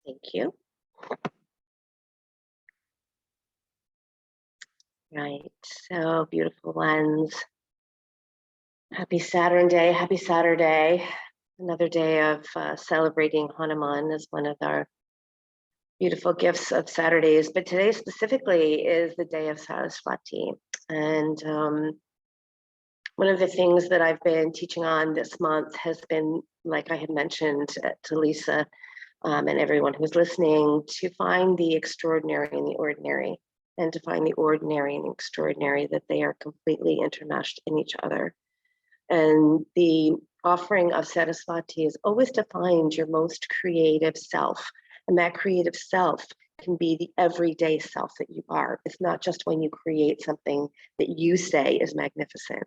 Thank you. Right. So beautiful ones. Happy Saturn Day. Happy Saturday. Another day of celebrating Hanuman as one of our beautiful gifts of Saturdays. But today specifically is the day of Saraswati. And one of the things that I've been teaching on this month has been, like I had mentioned to Lisa and everyone who's listening, to find the extraordinary in the ordinary, and to find the ordinary and the extraordinary, that they are completely intermeshed in each other. And the offering of Saraswati is always to find your most creative self. And that creative self can be the everyday self that you are. It's not just when you create something that you say is magnificent,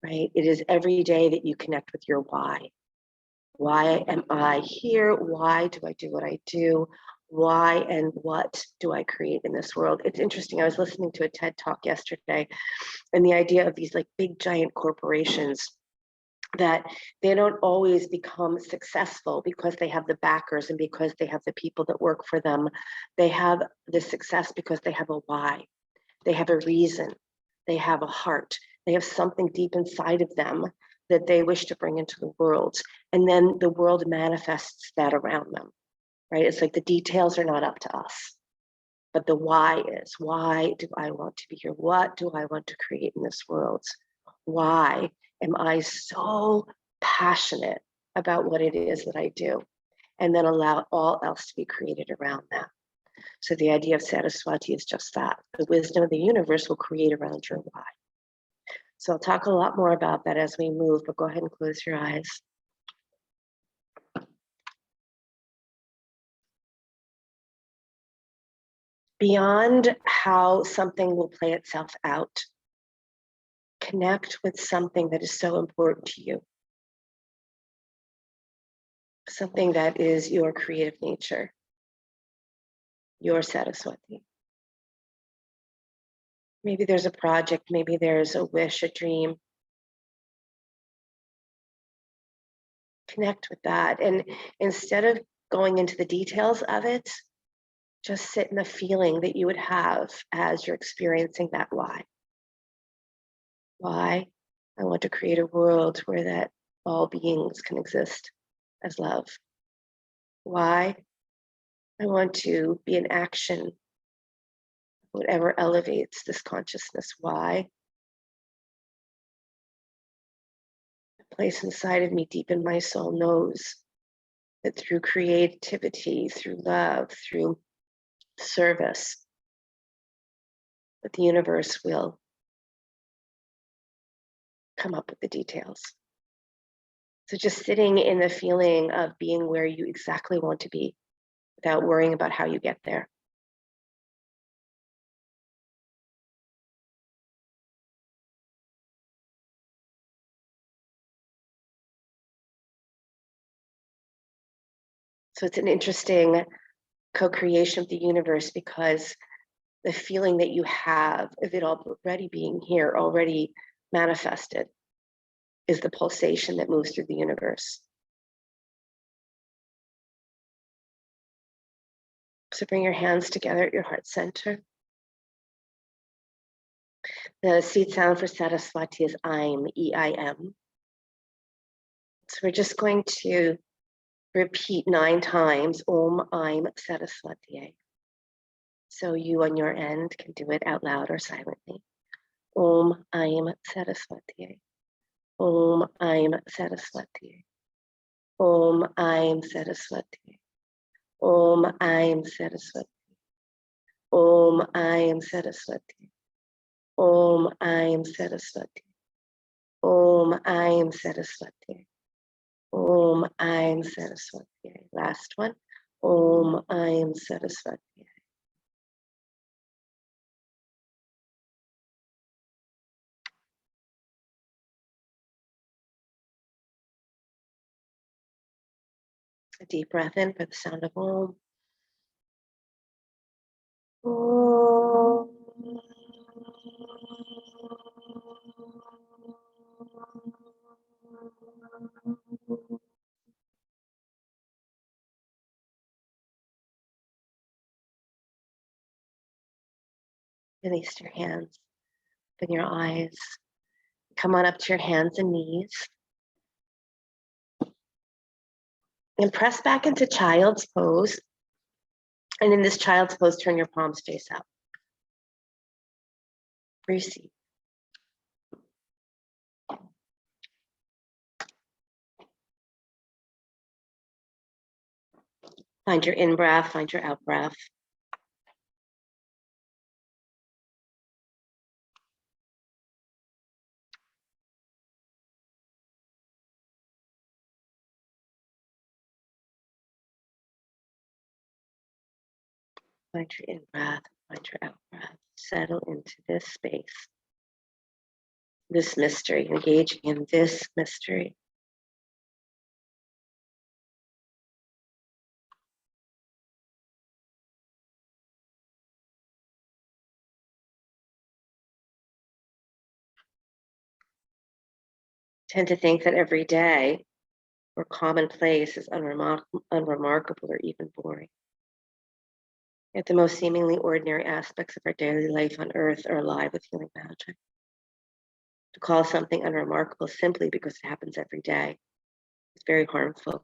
right? It is every day that you connect with your why. Why am I here? Why do I do what I do? Why and what do I create in this world? It's interesting. I was listening to a TED Talk yesterday, and the idea of these like big giant corporations, that they don't always become successful because they have the backers and because they have the people that work for them. They have the success because they have a why. They have a reason. They have a heart. They have something deep inside of them that they wish to bring into the world. And then the world manifests that around them, right? It's like the details are not up to us, but the why is. Why do I want to be here? What do I want to create in this world? Why am I so passionate about what it is that I do? And then allow all else to be created around that. So the idea of Saraswati is just that. The wisdom of the universe will create around your why. So I'll talk a lot more about that as we move, but go ahead and close your eyes. Beyond how something will play itself out, connect with something that is so important to you. Something that is your creative nature, your Saraswati. Maybe there's a project, maybe there's a wish, a dream. Connect with that. And instead of going into the details of it, just sit in the feeling that you would have as you're experiencing that why. Why? I want to create a world where that all beings can exist as love. Why? I want to be in action, whatever elevates this consciousness. Why? A place inside of me, deep in my soul, knows that through creativity, through love, through service, that the universe will come up with the details. So just sitting in the feeling of being where you exactly want to be without worrying about how you get there. So it's an interesting co-creation of the universe, because the feeling that you have of it already being here, already manifested, is the pulsation that moves through the universe. So bring your hands together at your heart center. The seed sound for Saraswati is Aim, E-I-M. So we're just going to repeat 9 times, Om Aim Saraswati. So you on your end can do it out loud or silently. Om Aim Saraswati. Om Aim Saraswati. Om Aim Saraswati. Om Aim Saraswati. Om Aim Saraswati. Om Aim Saraswati. Om Aim Saraswati. Om Aim Saraswati. Last one. Om Aim Saraswati. A deep breath in for the sound of Om. Om. Release your hands. Open your eyes. Come on up to your hands and knees. And press back into child's pose. And in this child's pose, turn your palms face out. Receive. Find your in-breath, find your out-breath. Find your in-breath, find your out-breath. Settle into this space, this mystery, engaging in this mystery. Tend to think that every day or commonplace is unremarkable or even boring. Yet the most seemingly ordinary aspects of our daily life on earth are alive with healing magic. To call something unremarkable simply because it happens every day is very harmful.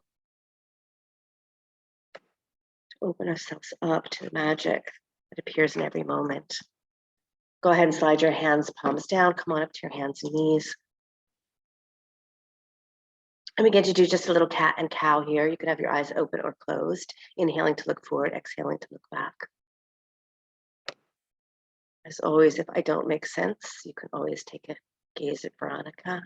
To open ourselves up to the magic that appears in every moment. Go ahead and slide your hands, palms down. Come on up to your hands and knees. And begin to do just a little cat and cow here. You can have your eyes open or closed. Inhaling to look forward, exhaling to look back. As always, if I don't make sense, you can always take a gaze at Veronica.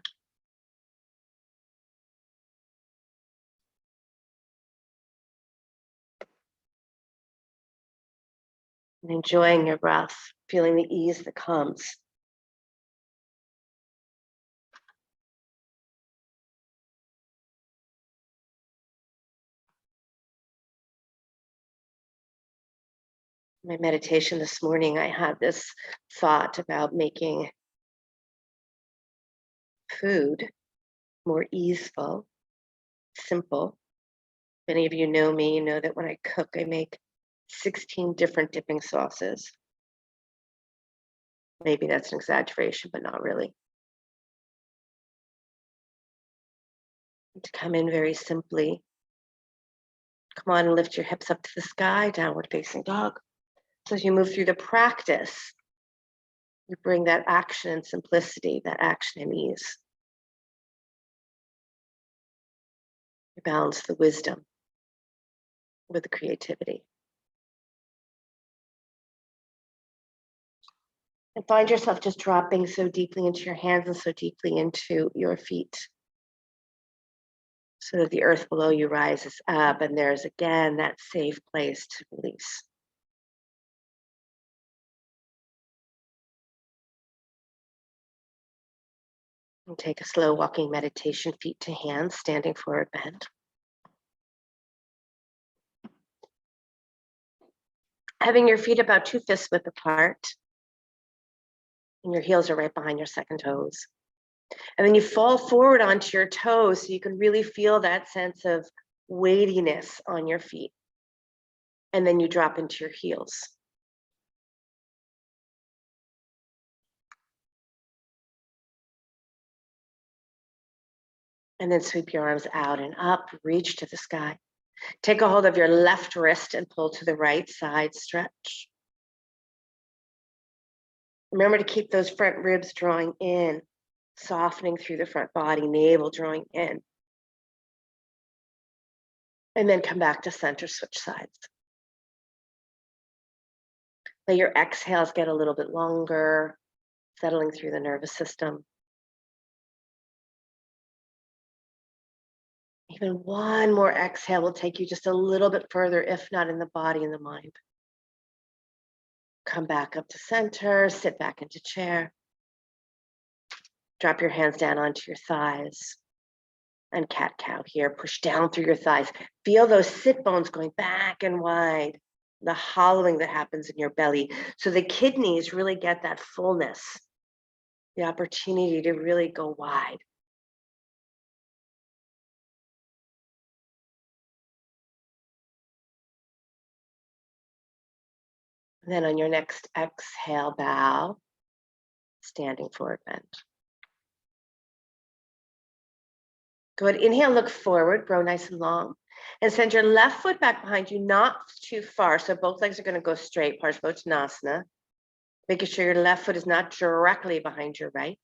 And enjoying your breath, feeling the ease that comes. My meditation this morning, I had this thought about making food more easeful, simple. If any of you know me, you know that when I cook, I make 16 different dipping sauces. Maybe that's an exaggeration, but not really. To come in very simply. Come on and lift your hips up to the sky, downward facing dog. So as you move through the practice, you bring that action and simplicity, that action and ease. You balance the wisdom with the creativity. And find yourself just dropping so deeply into your hands and so deeply into your feet, so that the earth below you rises up and there's again that safe place to release. And take a slow walking meditation, feet to hands, standing forward bend. Having your feet about 2 fists width apart, and your heels are right behind your second toes. And then you fall forward onto your toes so you can really feel that sense of weightiness on your feet. And then you drop into your heels. And then sweep your arms out and up, reach to the sky. Take a hold of your left wrist and pull to the right side, stretch. Remember to keep those front ribs drawing in, softening through the front body, navel drawing in. And then come back to center, switch sides. Let your exhales get a little bit longer, settling through the nervous system. Even one more exhale will take you just a little bit further, if not in the body and the mind. Come back up to center, sit back into chair. Drop your hands down onto your thighs. And cat-cow here, push down through your thighs. Feel those sit bones going back and wide, the hollowing that happens in your belly. So the kidneys really get that fullness, the opportunity to really go wide. And then on your next exhale, bow, standing forward bend. Good. Inhale, look forward, grow nice and long. And send your left foot back behind you, not too far. So both legs are going to go straight, Parsvottanasana. Making sure your left foot is not directly behind your right.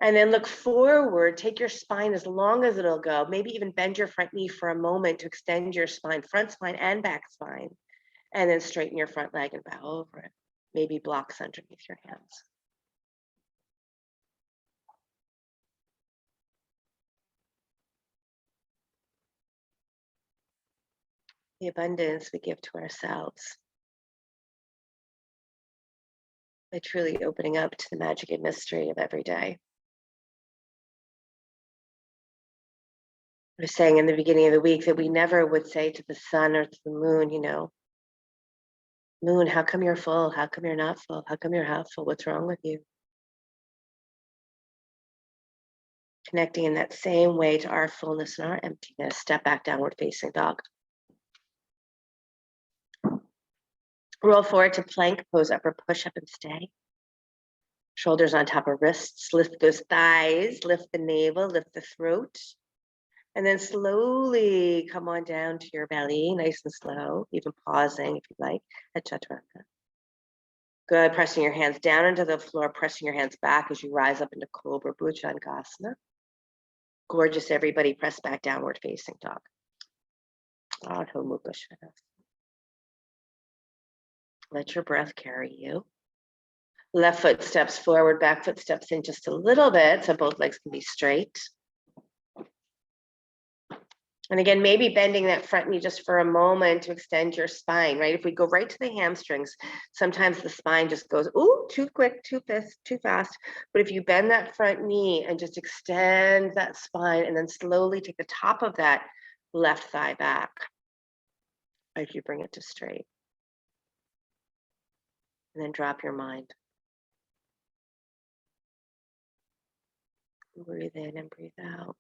And then look forward, take your spine as long as it'll go. Maybe even bend your front knee for a moment to extend your spine, front spine and back spine. And then straighten your front leg and bow over it. Maybe blocks underneath your hands. The abundance we give to ourselves by truly opening up to the magic and mystery of every day. I was saying in the beginning of the week that we never would say to the sun or to the moon, you know, moon, how come you're full? How come you're not full? How come you're half full? What's wrong with you? Connecting in that same way to our fullness and our emptiness. Step back, downward facing dog. Roll forward to plank pose, upper push up and stay. Shoulders on top of wrists, lift those thighs, lift the navel, lift the throat. And then slowly come on down to your belly, nice and slow, even pausing if you'd like, at Chaturanga. Good, pressing your hands down into the floor, pressing your hands back as you rise up into Cobra Bhujangasana. Gorgeous, everybody, press back, downward facing dog. Ardha Mukha Svanasana. Let your breath carry you. Left foot steps forward, back foot steps in just a little bit, so both legs can be straight. And again, maybe bending that front knee just for a moment to extend your spine, right? If we go right to the hamstrings, sometimes the spine just goes, ooh, too quick, too fast. But if you bend that front knee and just extend that spine and then slowly take the top of that left thigh back as you bring it to straight. And then drop your mind. Breathe in and breathe out.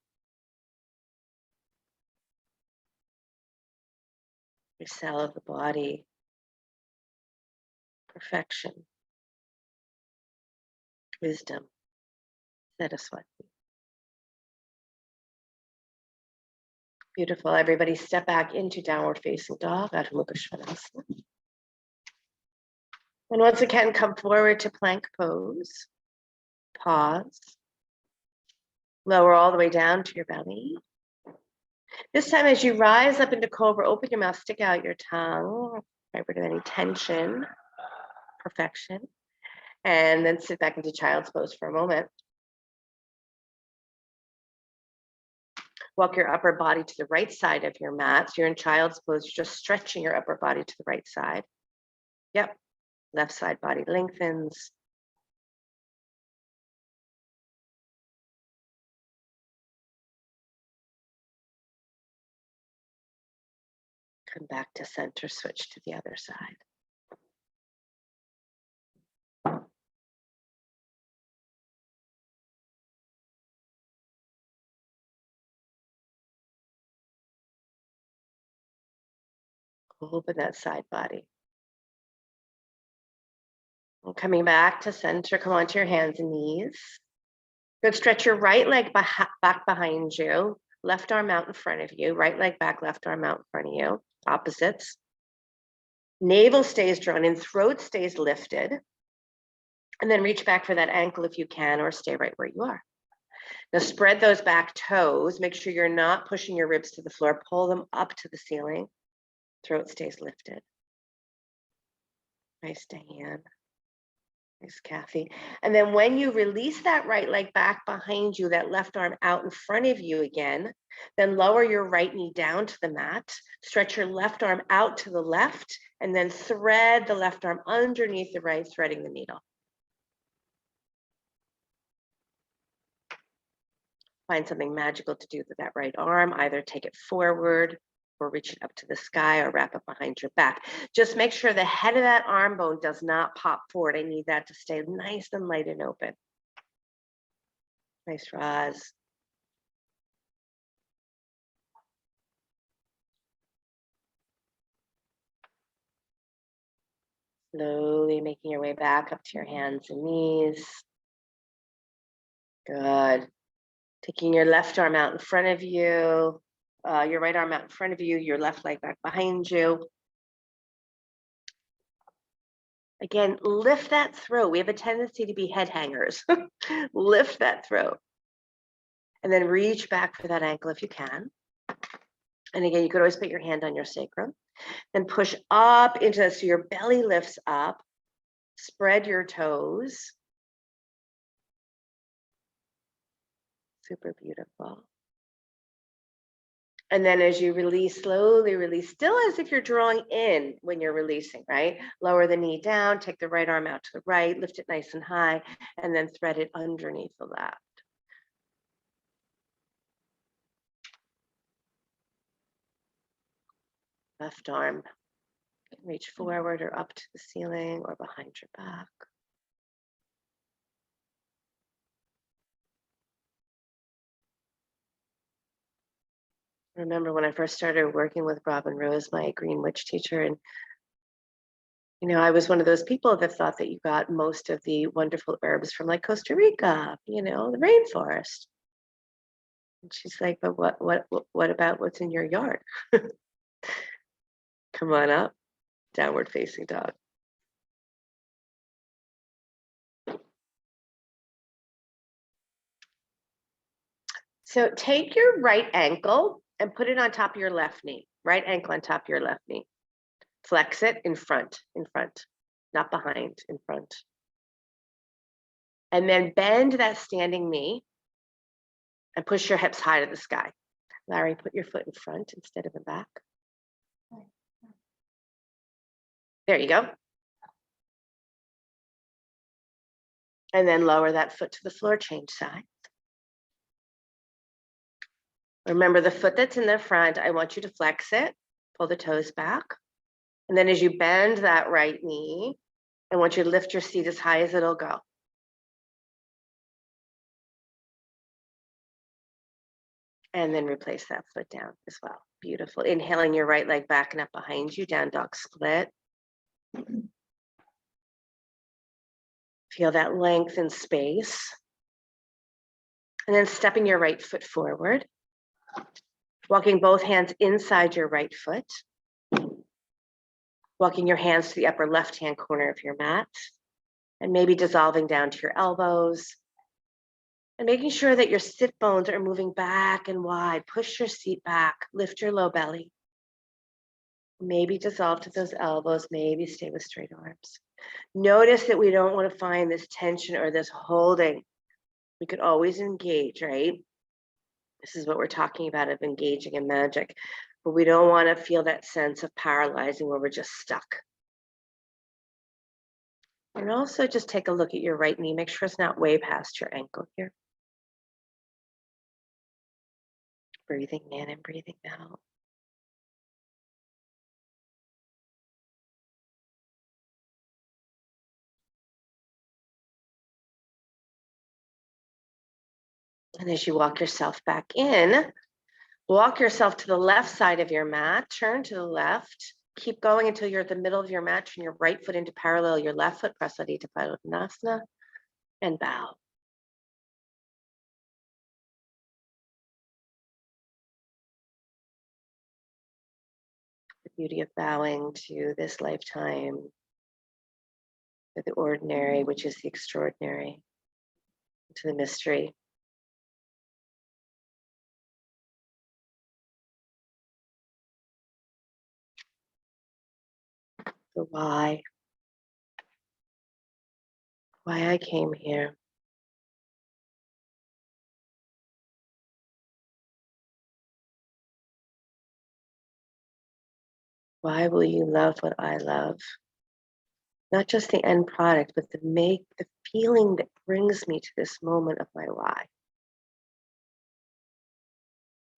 Your cell of the body, perfection, wisdom, Saraswati. Beautiful. Everybody step back into downward facing dog, Ardha Mukha Svanasana. And once again, come forward to plank pose. Pause. Lower all the way down to your belly. This time, as you rise up into Cobra, open your mouth, stick out your tongue, get rid of any tension, perfection. And then sit back into child's pose for a moment. Walk your upper body to the right side of your mat. So you're in child's pose, you're just stretching your upper body to the right side. Yep, left side body lengthens. Come back to center, switch to the other side. Open that side body. And coming back to center, come onto your hands and knees. Good, stretch your right leg back behind you, left arm out in front of you, right leg back, left arm out in front of you, opposites. Navel stays drawn in, throat stays lifted. And then reach back for that ankle if you can, or stay right where you are. Now spread those back toes, make sure you're not pushing your ribs to the floor, pull them up to the ceiling. Throat stays lifted. Nice, Diane. Nice, Kathy. And then when you release that right leg back behind you, that left arm out in front of you again, then lower your right knee down to the mat, stretch your left arm out to the left, and then thread the left arm underneath the right, threading the needle. Find something magical to do with that right arm, either take it forward or reach it up to the sky or wrap it behind your back. Just make sure the head of that arm bone does not pop forward. I need that to stay nice and light and open. Nice, Roz. Slowly making your way back up to your hands and knees. Good. Taking your left arm out in front of you, your right arm out in front of you, your left leg back behind you. Again, lift that throat. We have a tendency to be head hangers. Lift that throat. And then reach back for that ankle if you can. And again, you could always put your hand on your sacrum. Then push up into that so your belly lifts up. Spread your toes. Super beautiful. And then as you release, slowly release, still as if you're drawing in when you're releasing, right? Lower the knee down, take the right arm out to the right, lift it nice and high, and then thread it underneath the left. Left arm, reach forward or up to the ceiling or behind your back. Remember when I first started working with Robin Rose, my Green Witch teacher, and I was one of those people that thought that you got most of the wonderful herbs from like Costa Rica, the rainforest. And she's like, but what about what's in your yard? Come on up, downward facing dog. So take your right ankle and put it on top of your left knee. Right ankle on top of your left knee. Flex it in front, not behind, in front. And then bend that standing knee and push your hips high to the sky. Larry, put your foot in front instead of in back. There you go. And then lower that foot to the floor, change sides. Remember the foot that's in the front, I want you to flex it, pull the toes back. And then as you bend that right knee, I want you to lift your seat as high as it'll go. And then replace that foot down as well. Beautiful. Inhaling your right leg back and up behind you, down dog split. Feel that length and space. And then stepping your right foot forward. Walking both hands inside your right foot. Walking your hands to the upper left-hand corner of your mat. And maybe dissolving down to your elbows. And making sure that your sit bones are moving back and wide. Push your seat back, lift your low belly. Maybe dissolve to those elbows, maybe stay with straight arms. Notice that we don't want to find this tension or this holding. We could always engage, right? This is what we're talking about of engaging in magic, but we don't want to feel that sense of paralyzing where we're just stuck. And also just take a look at your right knee. Make sure it's not way past your ankle here. Breathing in and breathing out. And as you walk yourself back in, walk yourself to the left side of your mat, turn to the left, keep going until you're at the middle of your mat, turn your right foot into parallel, your left foot, Prasarita Padottanasana, and bow. The beauty of bowing to this lifetime, to the ordinary, which is the extraordinary, to the mystery. The why I came here. Why will you love what I love? Not just the end product, but the feeling that brings me to this moment of my why.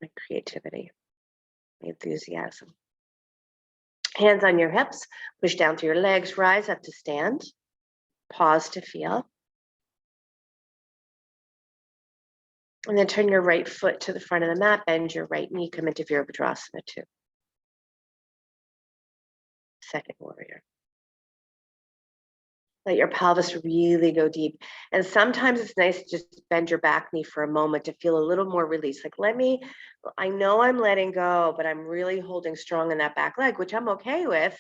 My creativity, my enthusiasm. Hands on your hips, push down through your legs, rise up to stand. Pause to feel. And then turn your right foot to the front of the mat, bend your right knee, come into Virabhadrasana 2. Second warrior. Let your pelvis really go deep. And sometimes it's nice to just bend your back knee for a moment to feel a little more release. Like, I know I'm letting go, but I'm really holding strong in that back leg, which I'm okay with.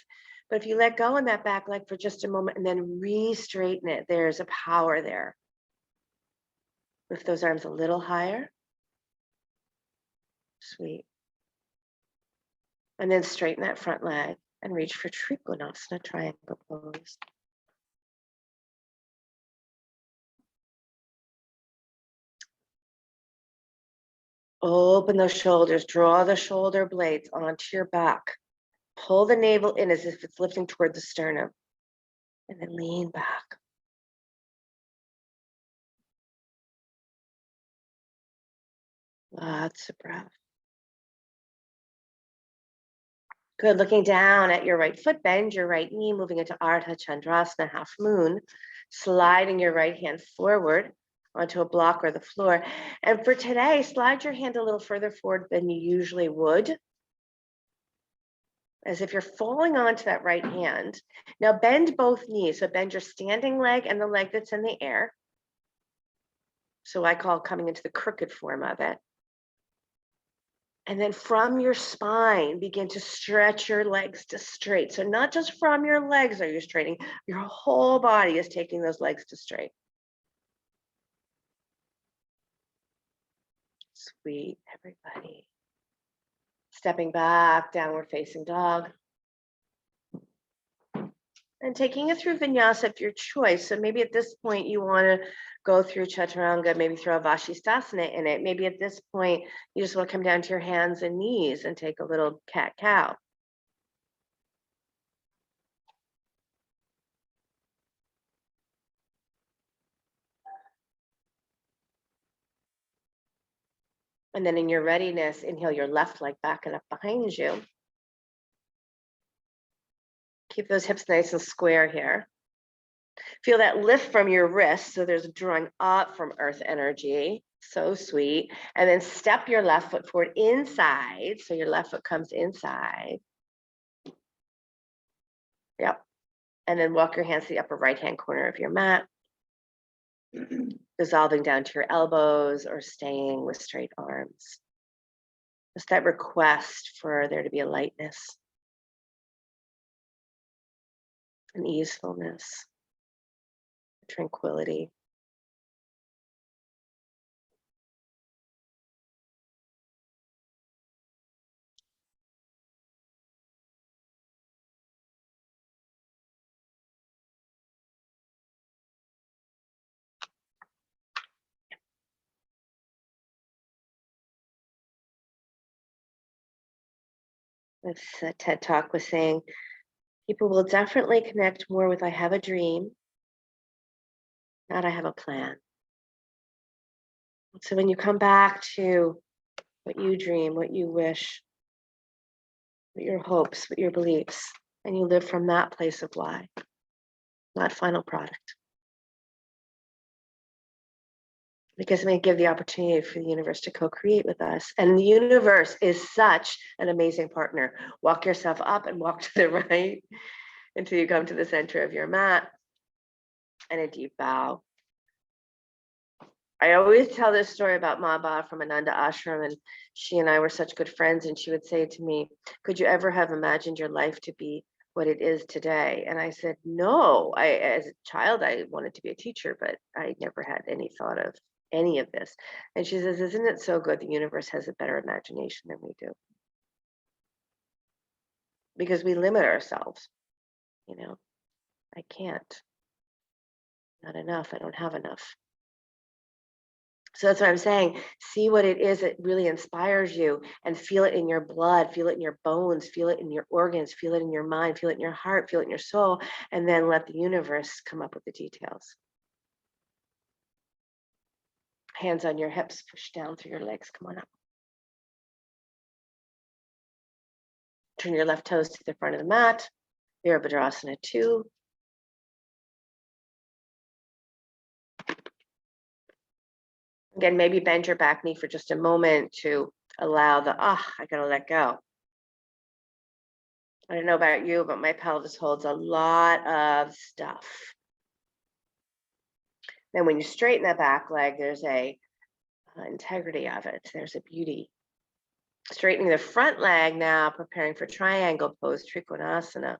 But if you let go in that back leg for just a moment and then re-straighten it, there's a power there. Lift those arms a little higher. Sweet. And then straighten that front leg and reach for Trikonasana, triangle pose. Open those shoulders, draw the shoulder blades onto your back. Pull the navel in as if it's lifting toward the sternum. And then lean back. Lots of breath. Good. Looking down at your right foot, bend your right knee, moving into Ardha Chandrasana, half moon. Sliding your right hand forward onto a block or the floor. And for today, slide your hand a little further forward than you usually would, as if you're falling onto that right hand. Now bend both knees. So bend your standing leg and the leg that's in the air. So I call coming into the crooked form of it. And then from your spine, begin to stretch your legs to straight. So not just from your legs are you straightening, your whole body is taking those legs to straight. Sweet, everybody. Stepping back, downward facing dog. And taking it through vinyasa of your choice. So maybe at this point you want to go through chaturanga, maybe throw a vashisthasana in it. Maybe at this point you just want to come down to your hands and knees and take a little cat-cow. And then in your readiness, inhale your left leg back and up behind you. Keep those hips nice and square here. Feel that lift from your wrist. So there's a drawing up from earth energy. So sweet. And then step your left foot forward inside. So your left foot comes inside. Yep. And then walk your hands to the upper right-hand corner of your mat. Dissolving down to your elbows or staying with straight arms. Just that request for there to be a lightness, an easefulness, tranquility. This TED Talk was saying, people will definitely connect more with I have a dream, not I have a plan. So when you come back to what you dream, what you wish, what your hopes, what your beliefs, and you live from that place of why, not final product. Because it may give the opportunity for the universe to co-create with us. And the universe is such an amazing partner. Walk yourself up and walk to the right until you come to the center of your mat and a deep bow. I always tell this story about Ma Ba from Ananda Ashram, and she and I were such good friends, and she would say to me, could you ever have imagined your life to be what it is today? And I said, no. As a child, I wanted to be a teacher, but I never had any thought of any of this. And she says, isn't it so good the universe has a better imagination than we do? Because we limit ourselves, I can't, not enough, I don't have enough. So that's what I'm saying. See what it is that really inspires you and feel it in your blood, feel it in your bones, feel it in your organs, feel it in your mind, feel it in your heart, feel it in your soul, and then let the universe come up with the details. Hands on your hips, push down through your legs, come on up. Turn your left toes to the front of the mat, Virabhadrasana 2. Again, maybe bend your back knee for just a moment to allow I gotta let go. I don't know about you, but my pelvis holds a lot of stuff. Then when you straighten that back leg, there's a integrity of it. There's a beauty. Straightening the front leg now, preparing for triangle pose, Trikonasana.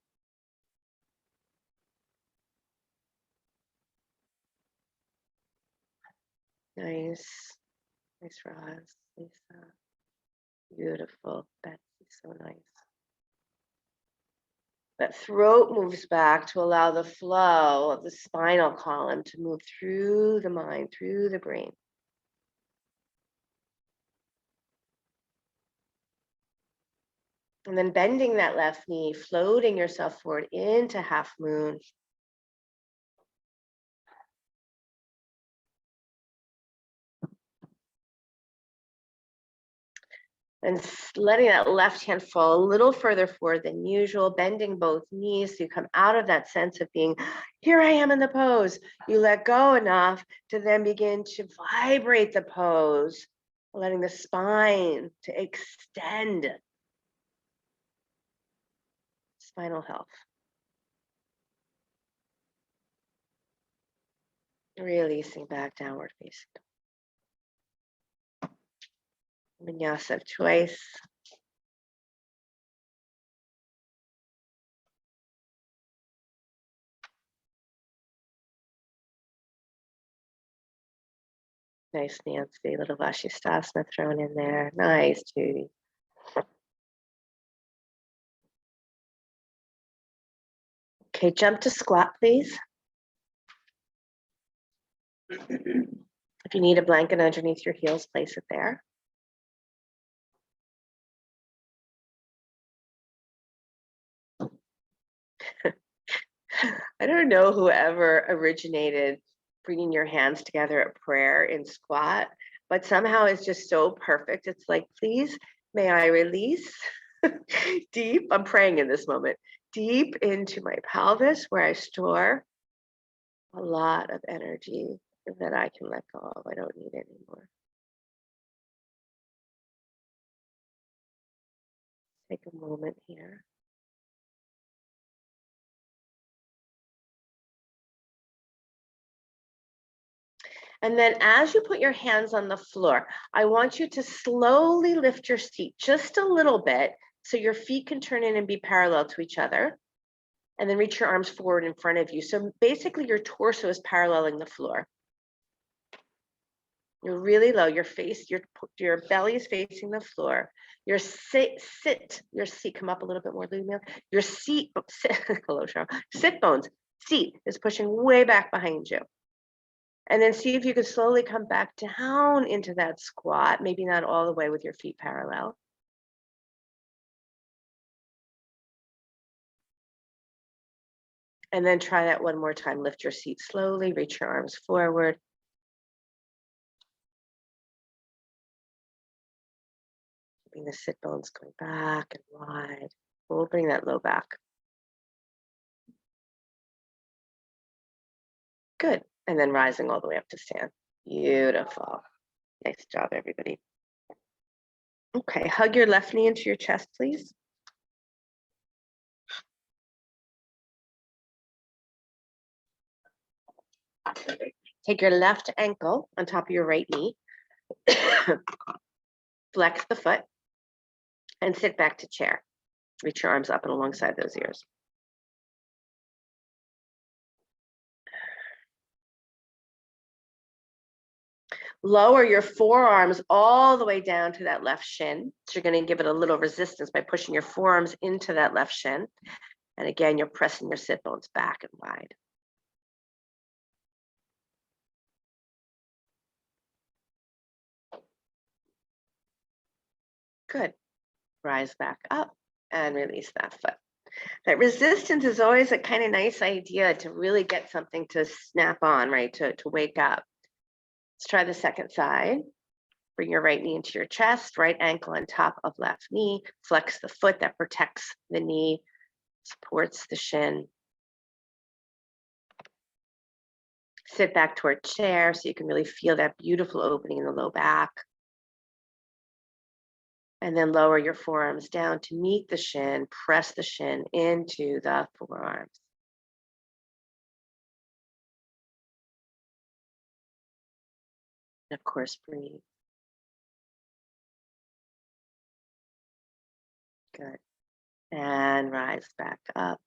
Nice. Nice, Roz. Lisa. Beautiful. Betsy, so nice. That throat moves back to allow the flow of the spinal column to move through the mind, through the brain. And then bending that left knee, floating yourself forward into half moon. And letting that left hand fall a little further forward than usual, bending both knees so you come out of that sense of being, here I am in the pose. You let go enough to then begin to vibrate the pose, letting the spine to extend. Spinal health. Releasing back, downward facing. Vinyasa of choice. Nice, Nancy. Little Vashisthasana thrown in there. Nice, Judy. Okay, jump to squat, please. If you need a blanket underneath your heels, place it there. I don't know whoever originated bringing your hands together at prayer in squat, but somehow it's just so perfect. It's like, please, may I release deep, I'm praying in this moment, deep into my pelvis where I store a lot of energy that I can let go of. I don't need anymore. Take a moment here. And then as you put your hands on the floor, I want you to slowly lift your seat just a little bit so your feet can turn in and be parallel to each other. And then reach your arms forward in front of you. So basically your torso is paralleling the floor. You're really low, your belly is facing the floor. Your seat, come up a little bit more, Lumia. Your hello, Sheryl. Sit bones, seat is pushing way back behind you. And then see if you can slowly come back down into that squat, maybe not all the way with your feet parallel. And then try that one more time. Lift your seat slowly, reach your arms forward. Keeping the sit bones going back and wide, opening that low back. Good. And then rising all the way up to stand. Beautiful. Nice job, everybody. Okay, hug your left knee into your chest, please. Take your left ankle on top of your right knee. Flex the foot and sit back to chair. Reach your arms up and alongside those ears. Lower your forearms all the way down to that left shin. So you're going to give it a little resistance by pushing your forearms into that left shin. And again, you're pressing your sit bones back and wide. Good. Rise back up and release that foot. That resistance is always a kind of nice idea to really get something to snap on, right? To wake up. Let's try the second side. Bring your right knee into your chest, right ankle on top of left knee. Flex the foot that protects the knee, supports the shin. Sit back toward chair so you can really feel that beautiful opening in the low back. And then lower your forearms down to meet the shin, press the shin into the forearms. Of course, breathe. Good. And rise back up.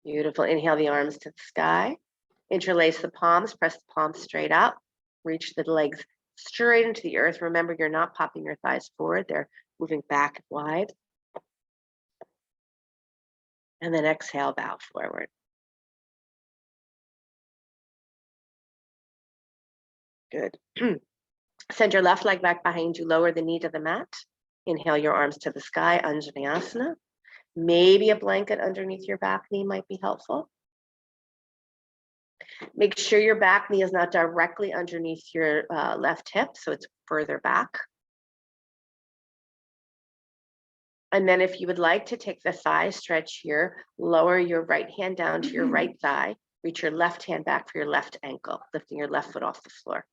Beautiful. Inhale the arms to the sky. Interlace the palms, press the palms straight up. Reach the legs straight into the earth. Remember, you're not popping your thighs forward. They're moving back wide. And then exhale, bow forward. Good. Send your left leg back behind you. Lower the knee to the mat. Inhale your arms to the sky, Anjaneyasana. Maybe a blanket underneath your back knee might be helpful. Make sure your back knee is not directly underneath your left hip, so it's further back. And then if you would like to take the thigh stretch here, lower your right hand down to your right thigh, reach your left hand back for your left ankle, lifting your left foot off the floor.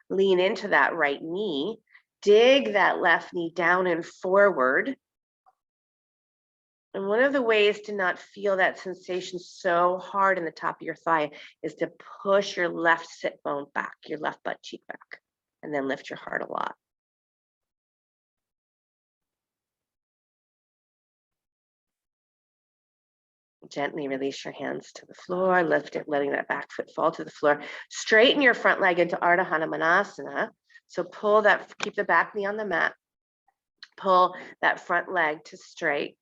Lean into that right knee, dig that left knee down and forward. And one of the ways to not feel that sensation so hard in the top of your thigh is to push your left sit bone back, your left butt cheek back, and then lift your heart a lot. Gently release your hands to the floor, lift it, letting that back foot fall to the floor. Straighten your front leg into Ardha Hanumanasana. So pull that, keep the back knee on the mat. Pull that front leg to straight.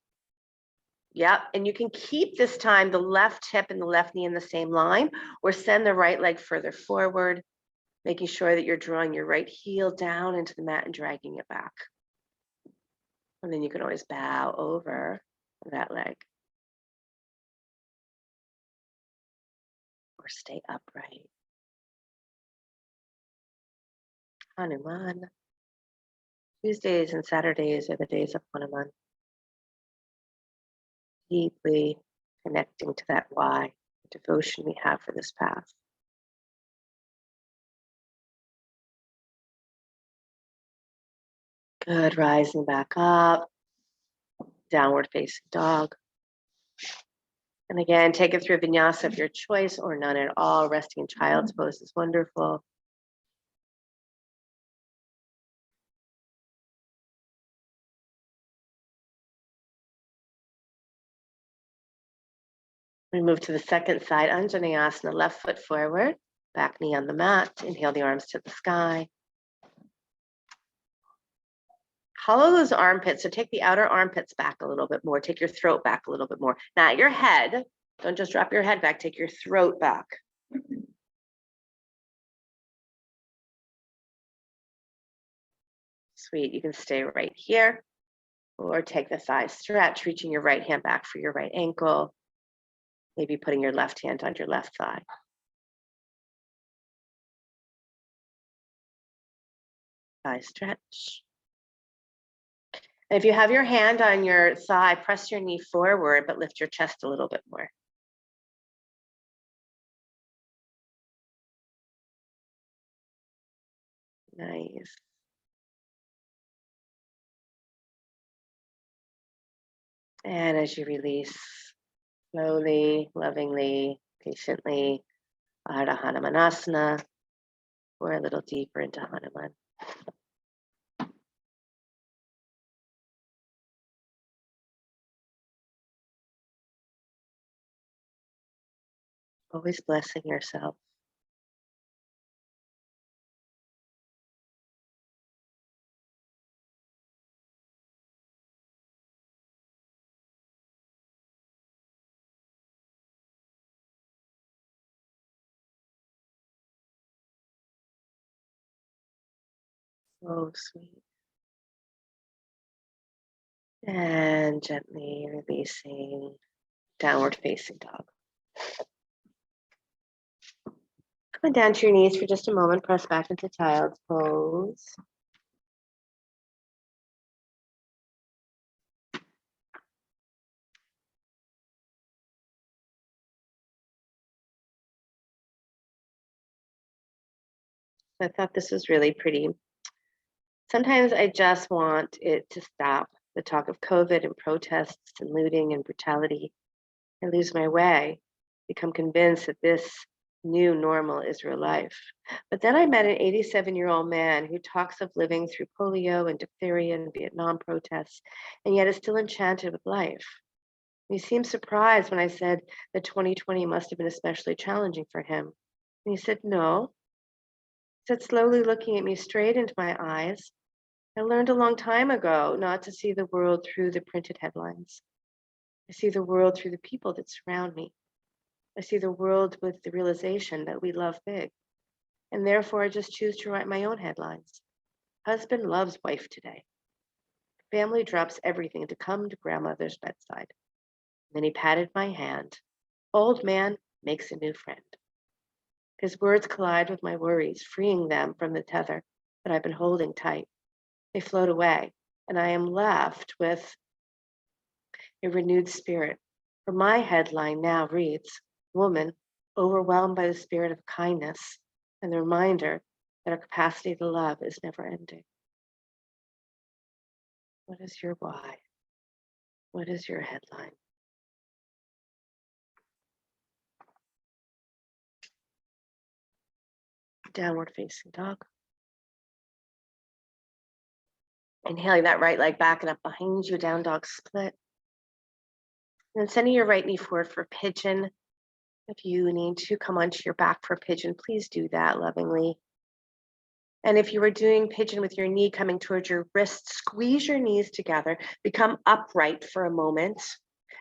Yep, and you can keep this time the left hip and the left knee in the same line, or send the right leg further forward, making sure that you're drawing your right heel down into the mat and dragging it back. And then you can always bow over that leg. Or stay upright. Hanuman. Tuesdays and Saturdays are the days of Hanuman. Deeply connecting to that why, the devotion we have for this path. Good, rising back up, downward facing dog. And again, take it through a vinyasa of your choice or none at all. Resting in child's pose is wonderful. We move to the second side, Anjaneyasana, left foot forward, back knee on the mat. Inhale the arms to the sky. Hollow those armpits, so take the outer armpits back a little bit more. Take your throat back a little bit more. Not your head. Don't just drop your head back. Take your throat back. Sweet. You can stay right here. Or take the thigh stretch, reaching your right hand back for your right ankle. Maybe putting your left hand on your left thigh. Thigh stretch. And if you have your hand on your thigh, press your knee forward, but lift your chest a little bit more. Nice. And as you release, slowly, lovingly, patiently, Ardha Hanumanasana, or a little deeper into Hanuman. Always blessing yourself. So sweet. And gently releasing, downward facing dog. Come down to your knees for just a moment. Press back into child's pose. I thought this was really pretty. Sometimes I just want it to stop, the talk of COVID and protests and looting and brutality. I lose my way, become convinced that this new normal is real life. But then I met an 87-year-old man who talks of living through polio and diphtheria and Vietnam protests, and yet is still enchanted with life. He seemed surprised when I said that 2020 must have been especially challenging for him. And he said, no. He said, slowly looking at me straight into my eyes, I learned a long time ago not to see the world through the printed headlines. I see the world through the people that surround me. I see the world with the realization that we love big. And therefore, I just choose to write my own headlines. Husband loves wife today. Family drops everything to come to grandmother's bedside. Then he patted my hand. Old man makes a new friend. His words collide with my worries, freeing them from the tether that I've been holding tight. They float away, and I am left with a renewed spirit. For my headline now reads, Woman overwhelmed by the spirit of kindness, and the reminder that our capacity to love is never ending. What is your why? What is your headline? Downward facing dog. Inhaling that right leg back and up behind you, down dog split. And then sending your right knee forward for pigeon. If you need to come onto your back for pigeon, please do that lovingly. And if you were doing pigeon with your knee coming towards your wrist, squeeze your knees together, become upright for a moment.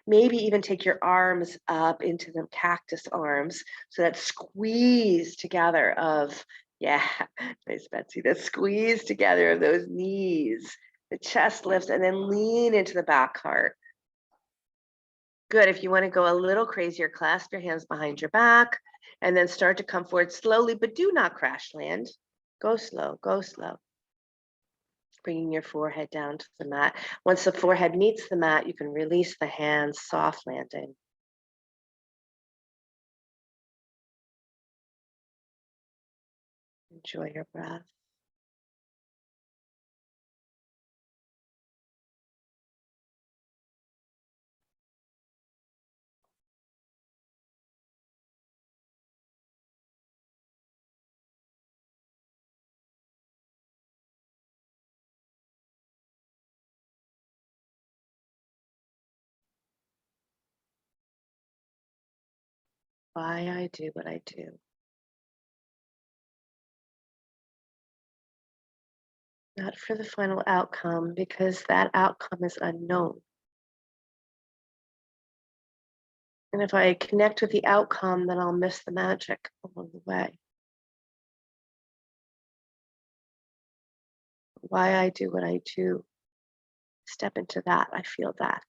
Maybe even take your arms up into the cactus arms. So that squeeze together of, yeah, nice Betsy, the squeeze together of those knees. The chest lifts and then lean into the back heart. Good. If you want to go a little crazier, clasp your hands behind your back and then start to come forward slowly, but do not crash land. Go slow, go slow. Bringing your forehead down to the mat. Once the forehead meets the mat, you can release the hands, soft landing. Enjoy your breath. Why I do what I do. Not for the final outcome, because that outcome is unknown. And if I connect with the outcome, then I'll miss the magic along the way. Why I do what I do. Step into that. I feel that.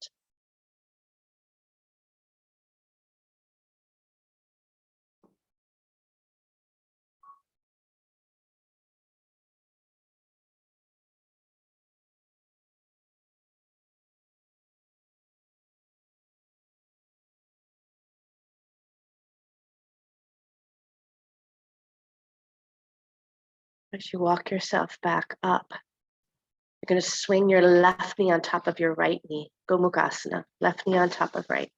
As you walk yourself back up, you're going to swing your left knee on top of your right knee. Gomukhasana, left knee on top of right.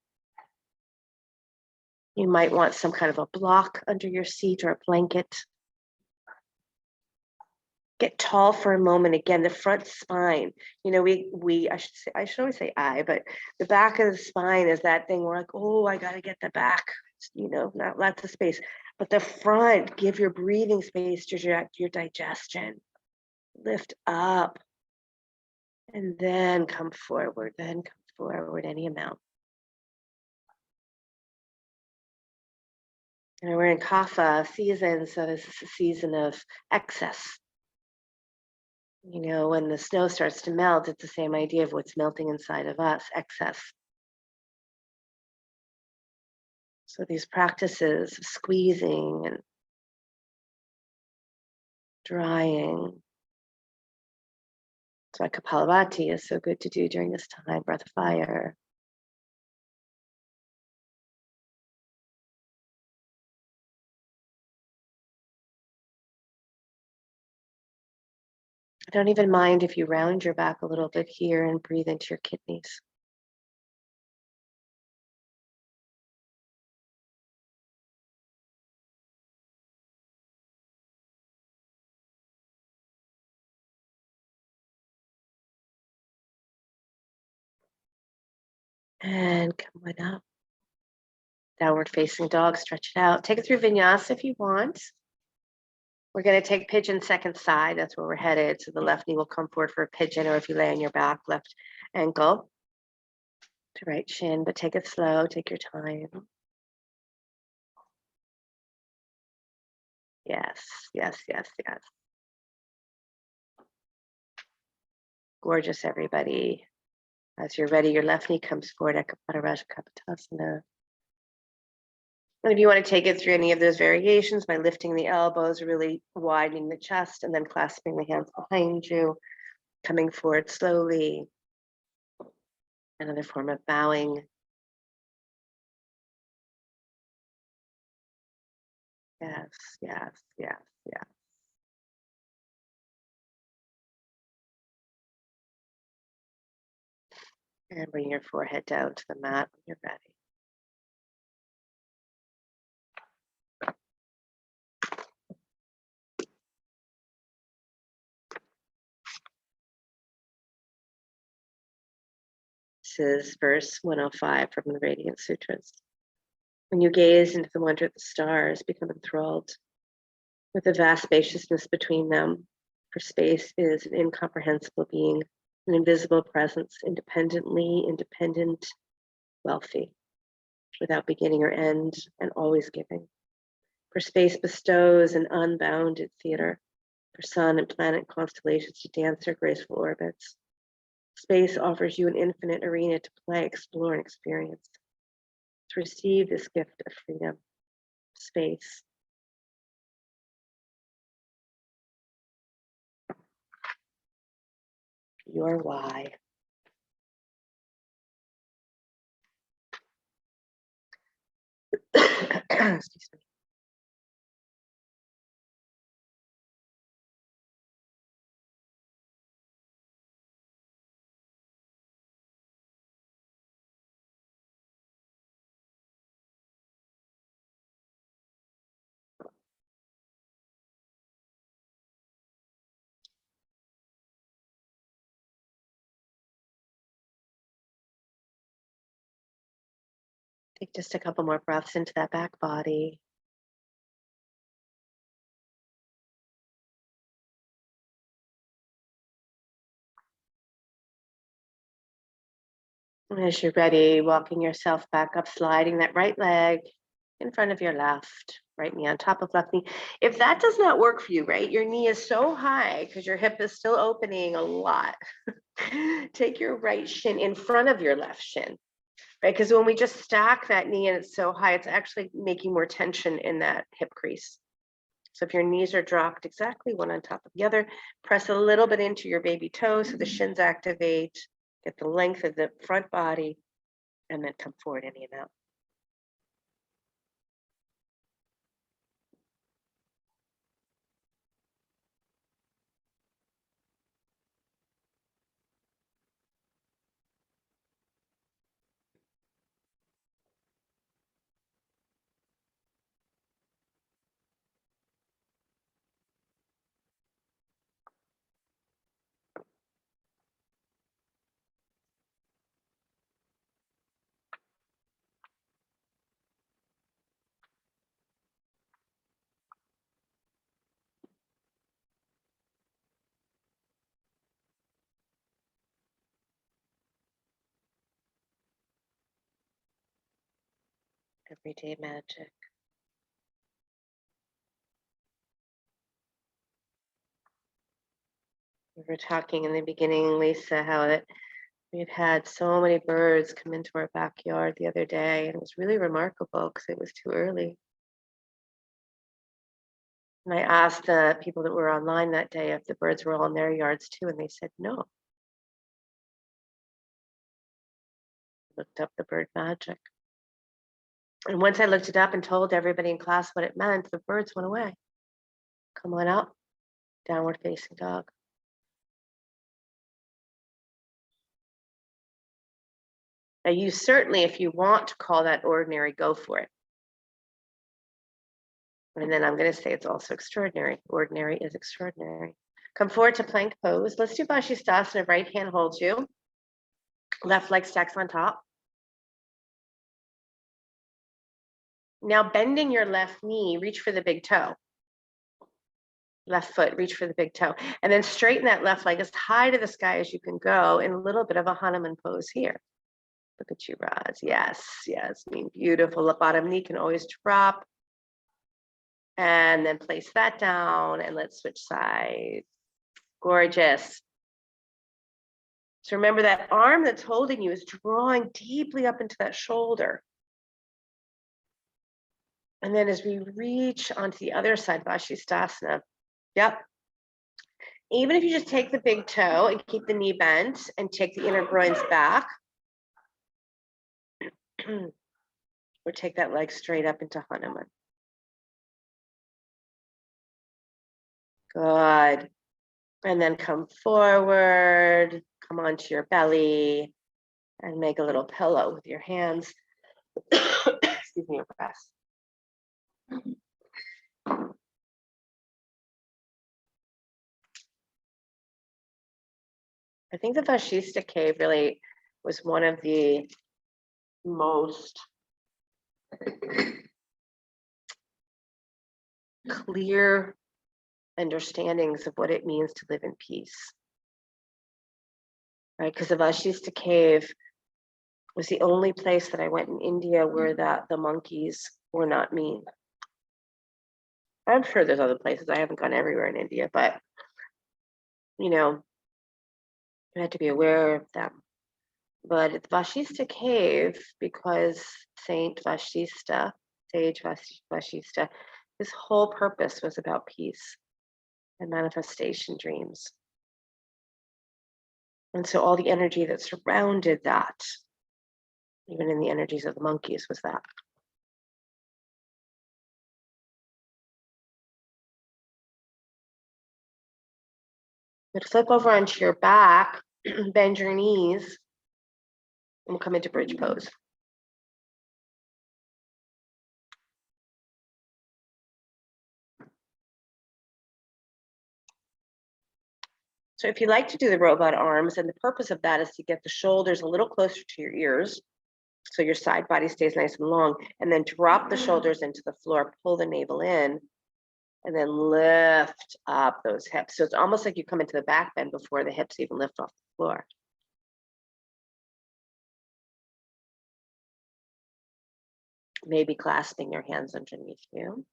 You might want some kind of a block under your seat or a blanket. Get tall for a moment. Again, the front spine. You know, I should always say but the back of the spine is that thing where like, oh, I got to get the back, you know, not lots of space. But the front, give your breathing space to your digestion. Lift up. And then come forward, any amount. And we're in Kapha season, so this is a season of excess. You know, when the snow starts to melt, it's the same idea of what's melting inside of us, excess. So these practices of squeezing and drying. That's why Kapalabhati is so good to do during this time, breath of fire. I don't even mind if you round your back a little bit here and breathe into your kidneys. And come on up. Downward facing dog, stretch it out. Take it through vinyasa if you want. We're going to take pigeon second side. That's where we're headed. So the left knee will come forward for a pigeon, or if you lay on your back, left ankle to right shin, but take it slow, take your time. Yes, yes, yes, yes. Gorgeous, everybody. As you're ready, your left knee comes forward, Ekapada Kapotasana. And if you want to take it through any of those variations by lifting the elbows, really widening the chest, and then clasping the hands behind you, coming forward slowly. Another form of bowing. Yes, yes, yes, yes. And bring your forehead down to the mat when you're ready. This is verse 105 from the Radiant Sutras. When you gaze into the wonder of the stars, become enthralled with the vast spaciousness between them, for space is an incomprehensible being, an invisible presence, independent, wealthy, without beginning or end, and always giving. For space bestows an unbounded theater, for sun and planet constellations to dance their graceful orbits. Space offers you an infinite arena to play, explore, and experience. To receive this gift of freedom, space. Your why. Excuse me. Take just a couple more breaths into that back body. And as you're ready, walking yourself back up, sliding that right leg in front of your left, right knee on top of left knee. If that does not work for you, right, your knee is so high because your hip is still opening a lot. Take your right shin in front of your left shin, right? Because when we just stack that knee and it's so high, it's actually making more tension in that hip crease. So if your knees are dropped exactly one on top of the other, press a little bit into your baby toe so the shins activate, get the length of the front body, and then come forward any amount. Everyday magic. We were talking in the beginning, Lisa, how we've had so many birds come into our backyard the other day, and it was really remarkable because it was too early. And I asked the people that were online that day if the birds were all in their yards too, and they said no. Looked up the bird magic. And once I looked it up and told everybody in class what it meant, the birds went away. Come on up, downward facing dog. Now you certainly, if you want to call that ordinary, go for it. And then I'm going to say it's also extraordinary. Ordinary is extraordinary. Come forward to plank pose. Let's do Vashisthasana. Right hand holds you. Left leg stacks on top. Now bending your left knee, reach for the big toe. Left foot, reach for the big toe. And then straighten that left leg as high to the sky as you can go in a little bit of a Hanuman pose here. Look at you, Roz. Yes, yes, beautiful. The bottom knee can always drop. And then place that down and let's switch sides. Gorgeous. So remember that arm that's holding you is drawing deeply up into that shoulder. And then as we reach onto the other side, Vashisthasana. Yep. Even if you just take the big toe and keep the knee bent and take the inner groins back, or take that leg straight up into Hanuman. Good. And then come forward, come onto your belly, and make a little pillow with your hands. Excuse me, your breath. I think the Vashishtha cave really was one of the most clear understandings of what it means to live in peace. Right? Because the Vashishtha cave was the only place that I went in India where the monkeys were not mean. I'm sure there's other places. I haven't gone everywhere in India, but you know, you had to be aware of them. But it's Vashishtha cave because Saint Vashishtha, sage Vashishtha, his whole purpose was about peace and manifestation dreams. And so all the energy that surrounded that, even in the energies of the monkeys, was that. But flip over onto your back, bend your knees, and we'll come into bridge pose. So if you like to do the robot arms, and the purpose of that is to get the shoulders a little closer to your ears, so your side body stays nice and long, and then drop the shoulders into the floor, pull the navel in, and then lift up those hips. So it's almost like you come into the back bend before the hips even lift off the floor. Maybe clasping your hands underneath you.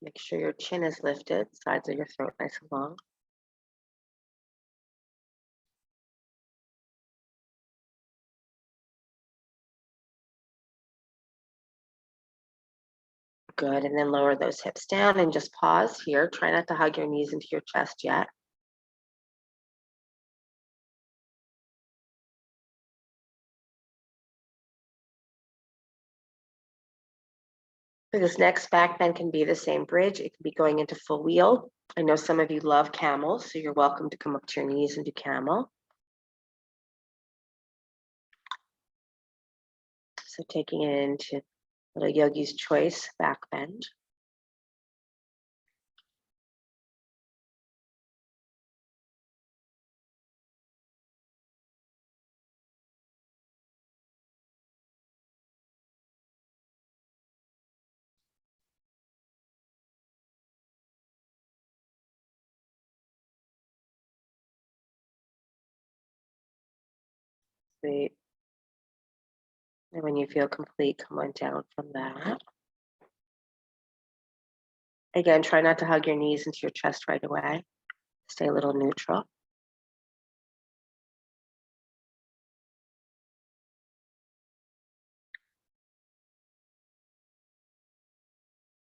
Make sure your chin is lifted, sides of your throat nice and long. Good, and then lower those hips down and just pause here. Try not to hug your knees into your chest yet. So this next back bend can be the same bridge. It can be going into full wheel. I know some of you love camels, so you're welcome to come up to your knees and do camel. So taking it into little yogi's choice back bend. Great. And when you feel complete, come on down from that. Again, try not to hug your knees into your chest right away. Stay a little neutral.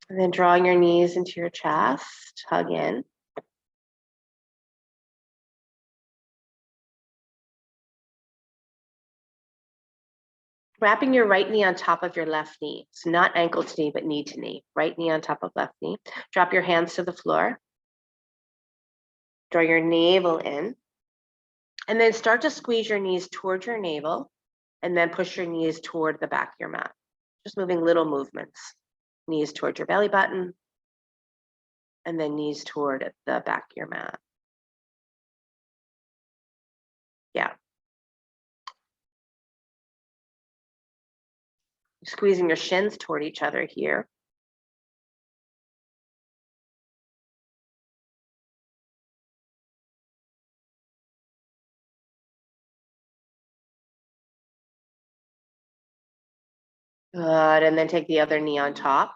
And then drawing your knees into your chest, hug in. Wrapping your right knee on top of your left knee. So not ankle to knee, but knee to knee. Right knee on top of left knee. Drop your hands to the floor. Draw your navel in. And then start to squeeze your knees toward your navel and then push your knees toward the back of your mat. Just moving little movements. Knees toward your belly button. And then knees toward the back of your mat. Yeah. Squeezing your shins toward each other here. Good. And then take the other knee on top.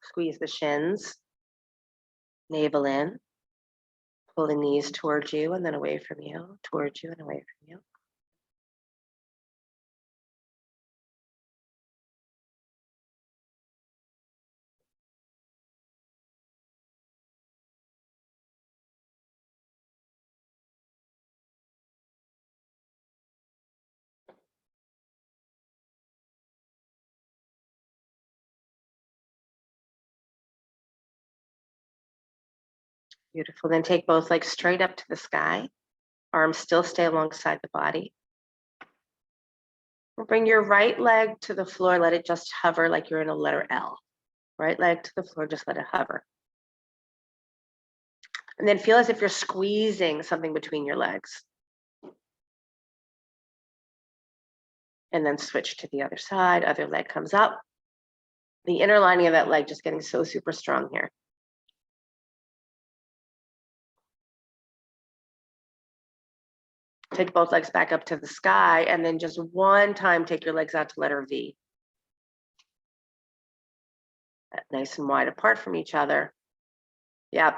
Squeeze the shins. Navel in. Pull the knees towards you and then away from you. Towards you and away from you. Beautiful. Then take both legs straight up to the sky. Arms still stay alongside the body. Bring your right leg to the floor. Let it just hover like you're in a letter L. Right leg to the floor, just let it hover. And then feel as if you're squeezing something between your legs. And then switch to the other side. Other leg comes up. The inner lining of that leg just getting so super strong here. Take both legs back up to the sky, and then just one time take your legs out to letter V. Nice and wide apart from each other. Yep.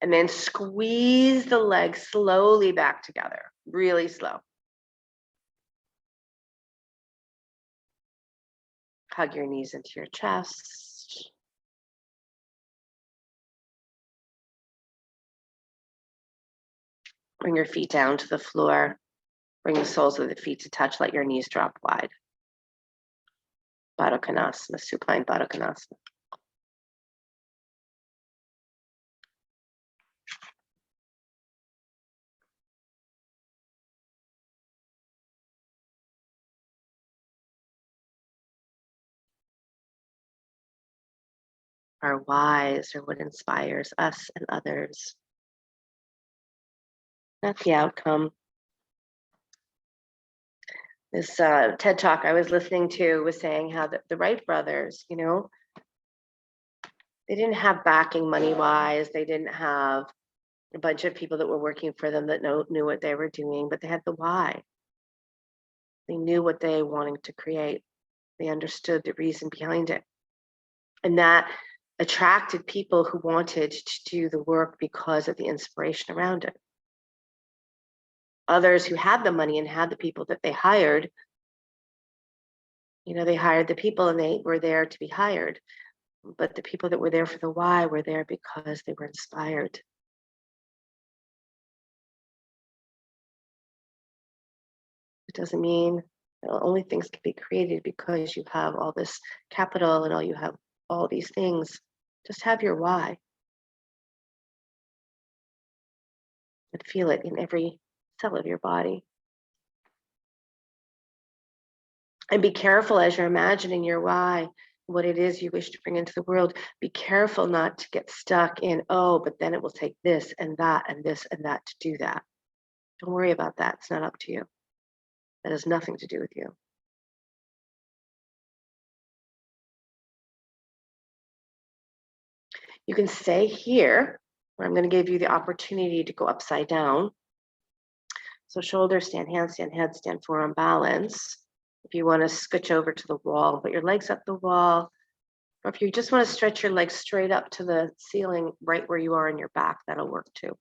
And then squeeze the legs slowly back together, really slow. Hug your knees into your chest. Bring your feet down to the floor. Bring the soles of the feet to touch. Let your knees drop wide. Baddha Konasana, supine Baddha Konasana. Our whys are what inspires us and others, not the outcome. This TED Talk I was listening to was saying how the Wright brothers, they didn't have backing money-wise. They didn't have a bunch of people that were working for them that knew what they were doing, but they had the why. They knew what they wanted to create. They understood the reason behind it. And that attracted people who wanted to do the work because of the inspiration around it. Others who had the money and had the people that they hired, they hired the people and they were there to be hired. But the people that were there for the why were there because they were inspired. It doesn't mean only things can be created because you have all this capital and you have all these things. Just have your why. And feel it in every cell of your body. And be careful as you're imagining your why, what it is you wish to bring into the world. Be careful not to get stuck in, but then it will take this and that and this and that to do that. Don't worry about that. It's not up to you. That has nothing to do with you. You can stay here, where I'm going to give you the opportunity to go upside down. So shoulders stand, handstand, headstand, forearm balance. If you want to scooch over to the wall, put your legs up the wall. Or if you just want to stretch your legs straight up to the ceiling right where you are in your back, that'll work too.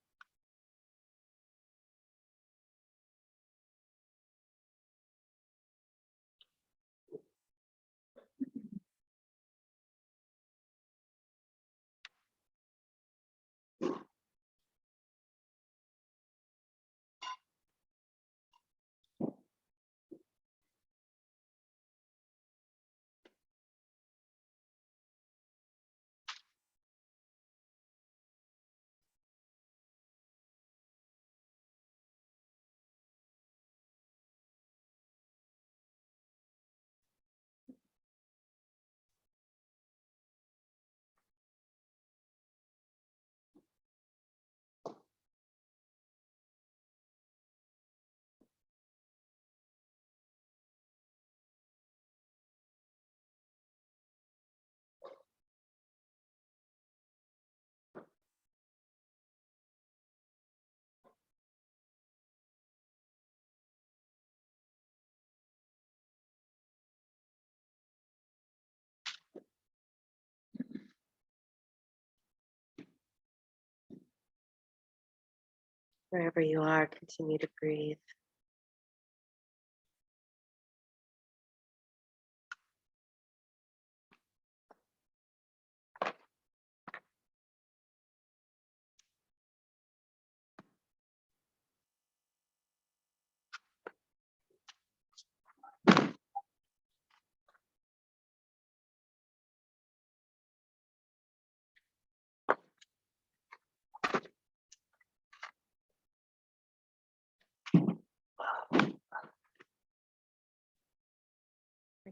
Wherever you are, continue to breathe.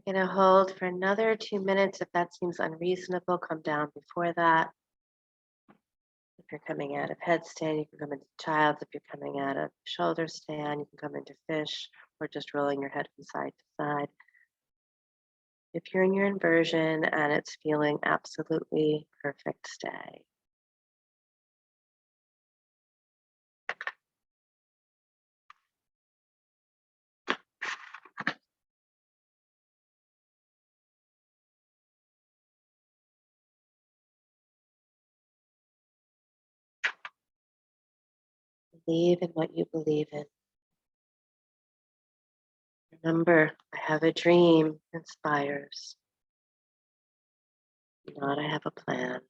We're going to hold for another 2 minutes. If that seems unreasonable, come down before that. If you're coming out of headstand, you can come into child's. If you're coming out of shoulder stand, you can come into fish or just rolling your head from side to side. If you're in your inversion and it's feeling absolutely perfect, stay. Believe in what you believe in. Remember, I have a dream inspires, not I have a plan.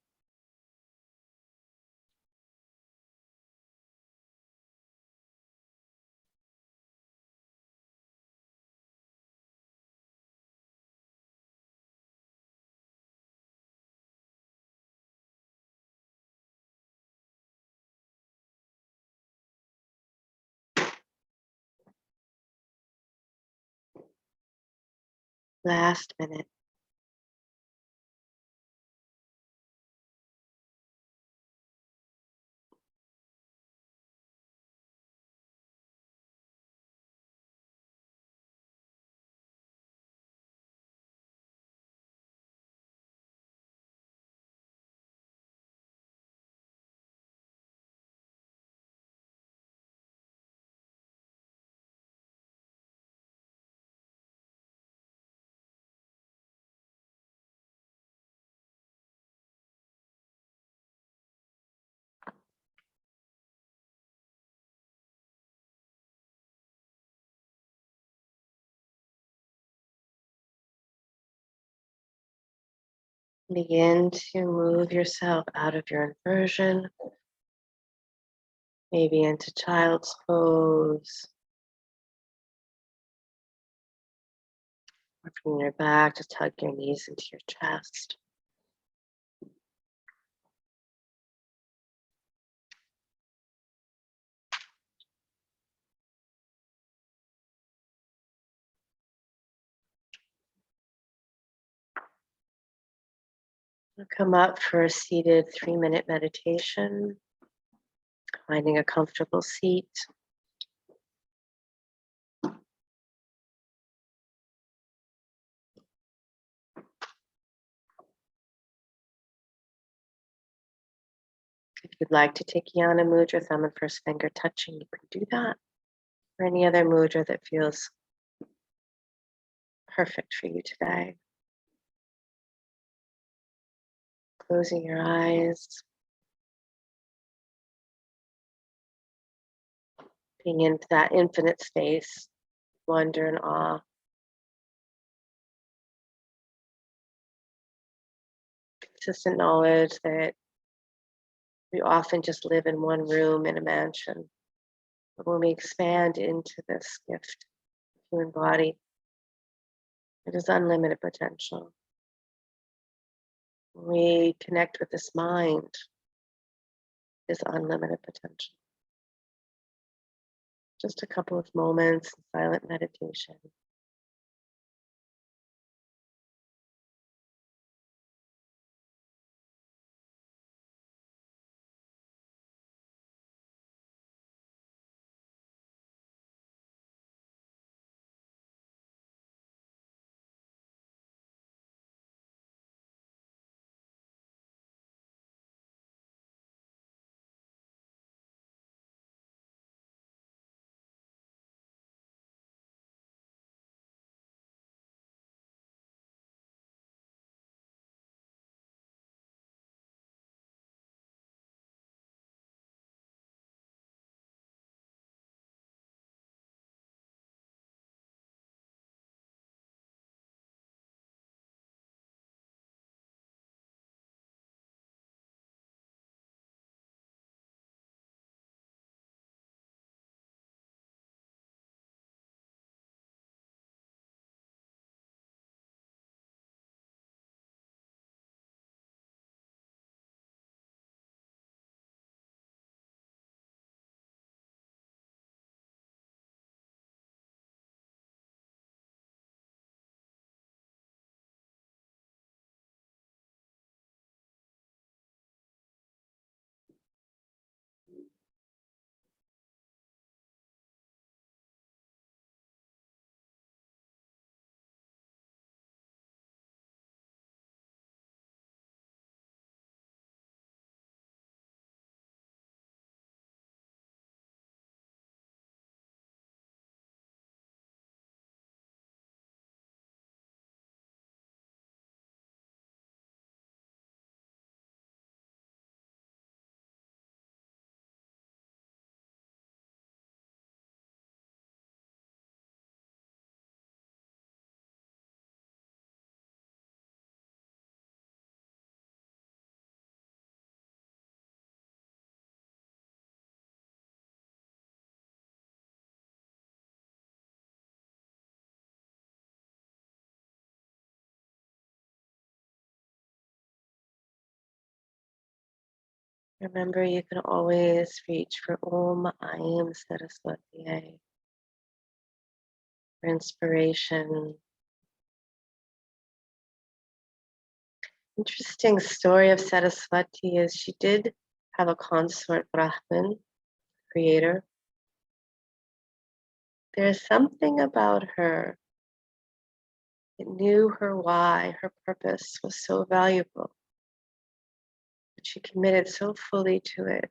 Last minute. Begin to move yourself out of your inversion, maybe into child's pose. Or from your back, just hug your knees into your chest. We'll come up for a seated 3-minute meditation, finding a comfortable seat. If you'd like to take Yana Mudra, thumb and first finger touching, you can do that. Or any other mudra that feels perfect for you today. Closing your eyes, being in that infinite space, wonder and awe. Consistent knowledge that we often just live in one room in a mansion. But when we expand into this gift, human body, it is unlimited potential. When we connect with this mind, it is unlimited potential. Just a couple of moments in silent meditation. Remember, you can always reach for Om Aim Saraswati for inspiration. Interesting story of Saraswati is she did have a consort, Brahman, creator. There's something about her that knew her why, her purpose was so valuable. But she committed so fully to it.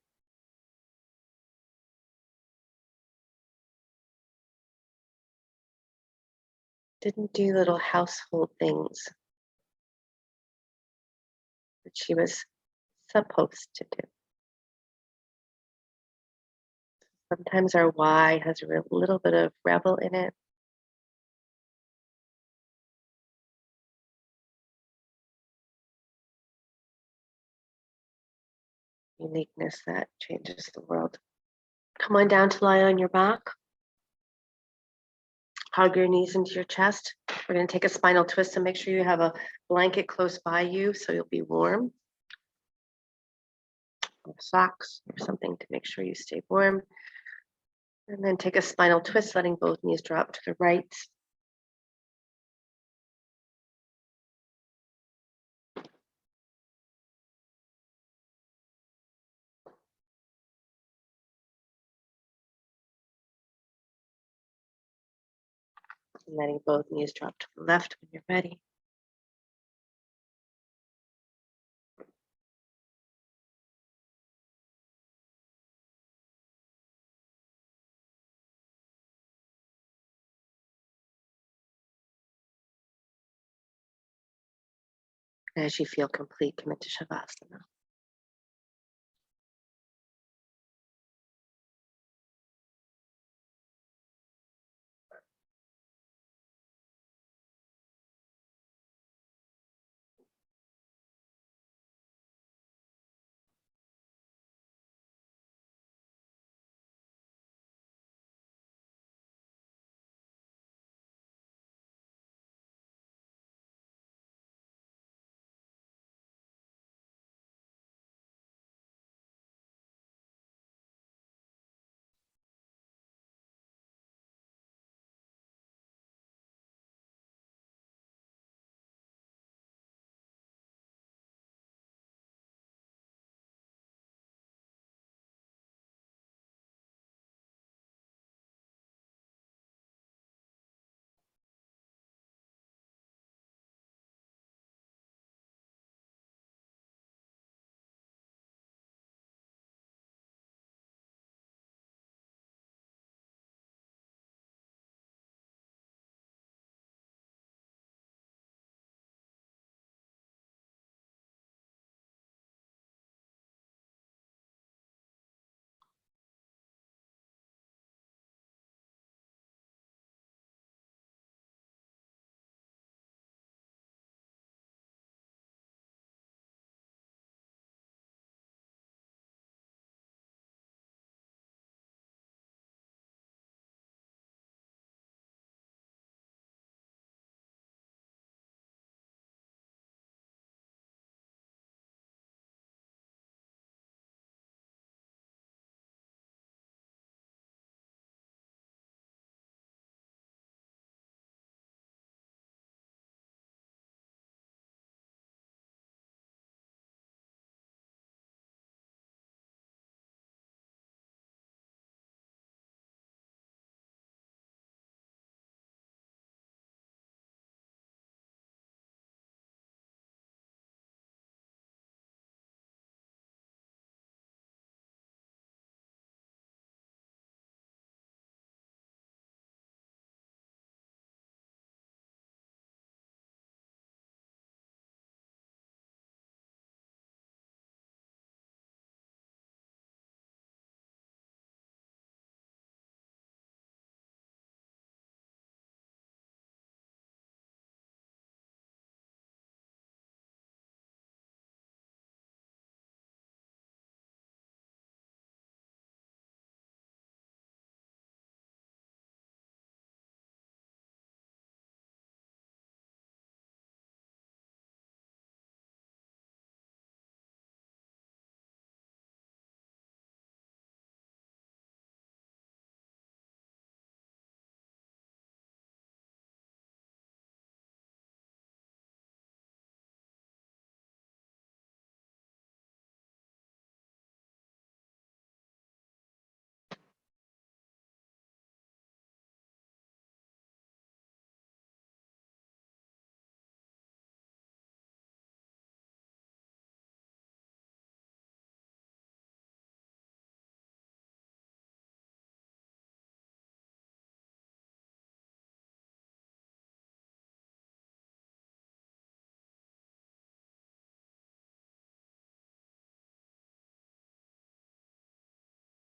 Didn't do little household things that she was supposed to do. Sometimes our why has a little bit of rebel in it. Uniqueness that changes the world. Come on down to lie on your back. Hug your knees into your chest. We're going to take a spinal twist and make sure you have a blanket close by you so you'll be warm. Or socks or something to make sure you stay warm. And then take a spinal twist, letting both knees drop to the right. And letting both knees drop to the left when you're ready. As you feel complete, commit to Shavasana.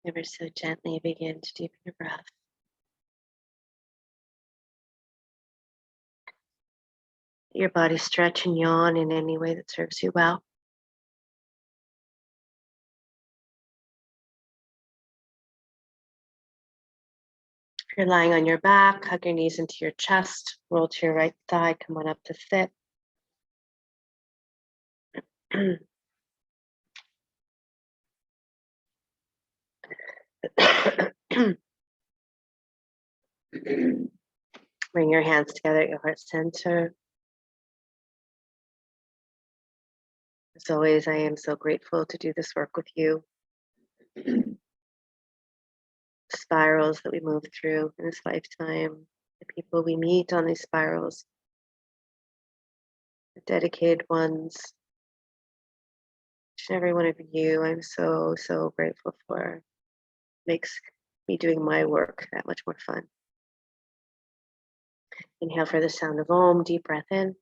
Ever so gently begin to deepen your breath. Your body stretch and yawn in any way that serves you well. If you're lying on your back, hug your knees into your chest, roll to your right thigh, come on up to sit. Bring your hands together at your heart center. As always, I am so grateful to do this work with you. Spirals that we move through in this lifetime, the people we meet on these spirals, the dedicated ones, each and every one of you, I'm so, so grateful for. Makes me doing my work that much more fun. Inhale for the sound of Om, deep breath in.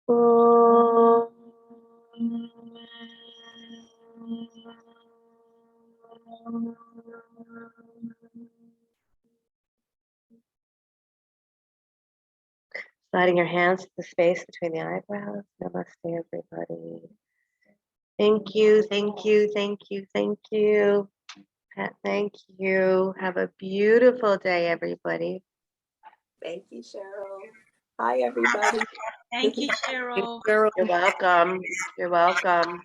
Om. Sliding your hands to the space between the eyebrows. Namaste, everybody. Thank you, thank you, thank you, thank you. Pat, thank you. Have a beautiful day, everybody. Thank you, Cheryl. Hi, everybody. Thank you, Cheryl. You're welcome. You're welcome.